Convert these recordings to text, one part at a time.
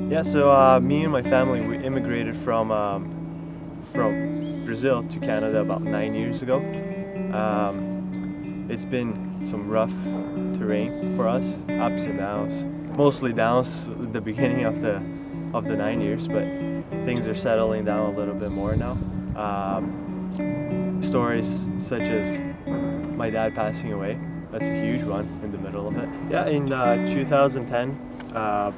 Yeah, so me and my family, we immigrated from Brazil to Canada about 9 years ago. It's been some rough terrain for us, ups and downs, mostly downs at the beginning of the 9 years, but things are settling down a little bit more now. Stories such as my dad passing away, that's a huge one in the middle of it. Yeah, in 2010,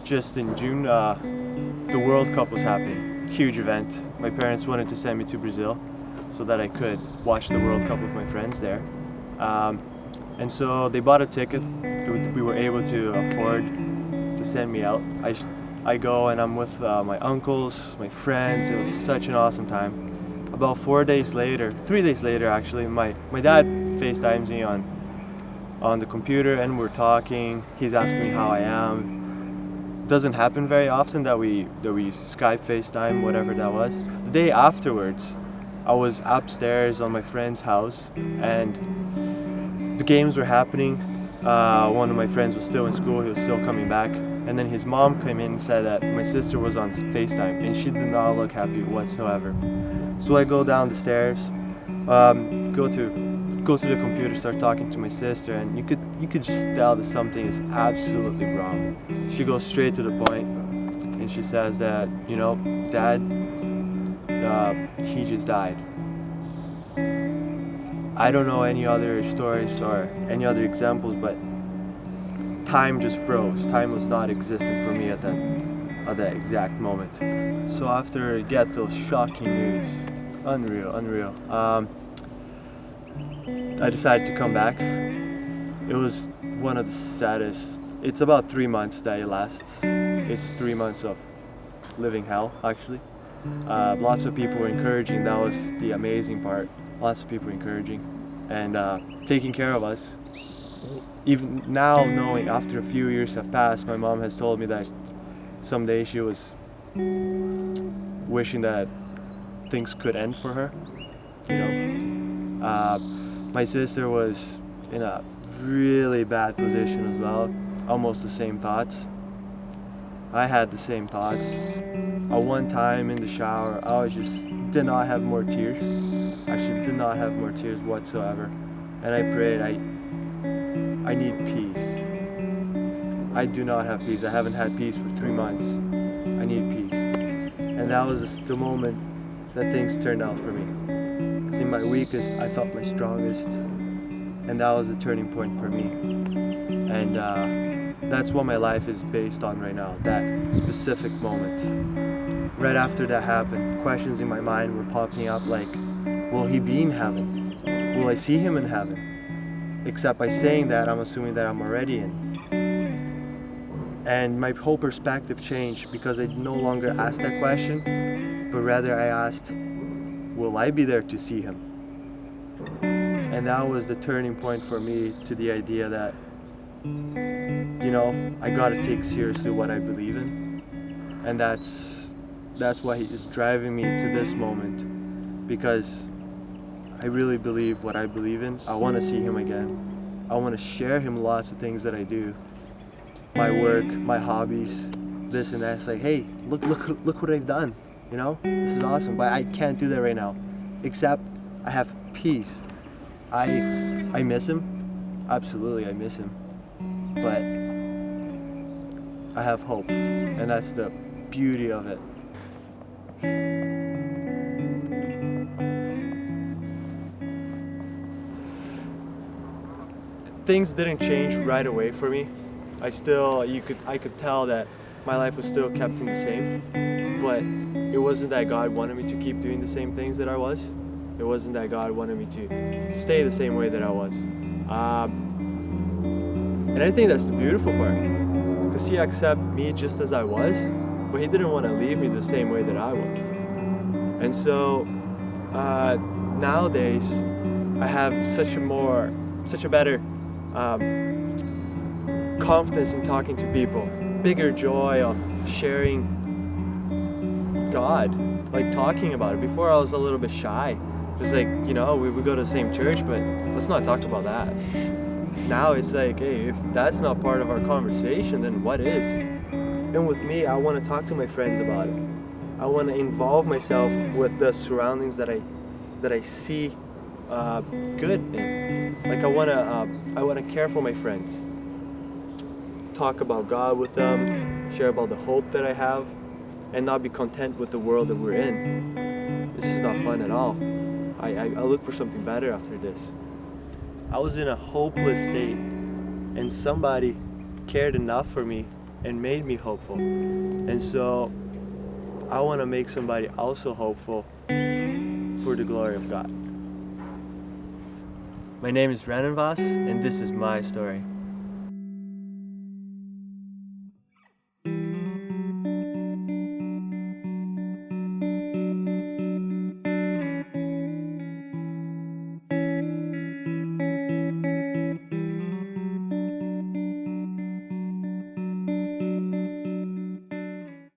just in June, the World Cup was happening. Huge event. My parents wanted to send me to Brazil so that I could watch the World Cup with my friends there. And so they bought a ticket. We were able to afford to send me out. I go and I'm with my uncles, my friends. It was such an awesome time. About 3 days later actually, my dad FaceTimes me on the computer and we're talking. He's asking me how I am. Doesn't happen very often that we Skype, FaceTime, whatever that was. The day afterwards, I was upstairs on my friend's house and the games were happening. One of my friends was still in school, he was still coming back. And then his mom came in and said that my sister was on FaceTime and she did not look happy whatsoever. So I go down the stairs, go to the computer, start talking to my sister, and you could just tell that something is absolutely wrong. She goes straight to the point, and she says that, Dad, he just died. I don't know any other stories or any other examples, but time just froze. Time was not existent for me at that exact moment. So after I get those shocking news, unreal. I decided to come back. It was one of the saddest. It's about 3 months that it lasts. It's 3 months of living hell, actually. Lots of people were encouraging. That was the amazing part. Lots of people encouraging and taking care of us. Even now, knowing after a few years have passed, my mom has told me that someday she was wishing that things could end for her. My sister was in a really bad position as well, almost the same thoughts. I had the same thoughts. At one time in the shower, I did not have more tears. Actually, did not have more tears whatsoever. And I prayed, I need peace. I do not have peace. I haven't had peace for 3 months. I need peace. And that was the moment that things turned out for me. Because in my weakest, I felt my strongest. And that was the turning point for me. And that's what my life is based on right now, that specific moment. Right after that happened, questions in my mind were popping up like, will he be in heaven? Will I see him in heaven? Except by saying that, I'm assuming that I'm already in. And my whole perspective changed because I no longer asked that question, but rather I asked, will I be there to see him? And that was the turning point for me to the idea that, I gotta take seriously what I believe in. And that's why is driving me to this moment, because I really believe what I believe in. I want to see him again. I want to share him lots of things that I do. My work, my hobbies, this and that. It's like, hey, look what I've done. This is awesome. But I can't do that right now. Except I have peace. I miss him. Absolutely, I miss him. But I have hope. And that's the beauty of it. Things didn't change right away for me. I could tell that my life was still kept in the same, but it wasn't that God wanted me to keep doing the same things that I was. It wasn't that God wanted me to stay the same way that I was. And I think that's the beautiful part, because He accepted me just as I was, but He didn't want to leave me the same way that I was. And so nowadays, I have such a better confidence in talking to people, bigger joy of sharing God, like talking about it. Before I was a little bit shy, just like, we go to the same church, but let's not talk about that. Now it's like, hey, if that's not part of our conversation, then what is? And with me, I want to talk to my friends about it. I want to involve myself with the surroundings that I see good in. Like I want to care for my friends, talk about God with them, share about the hope that I have, and not be content with the world that we're in. This is not fun at all. I look for something better after this. I was in a hopeless state, and somebody cared enough for me and made me hopeful. And so I want to make somebody also hopeful for the glory of God. My name is Renan, and this is my story.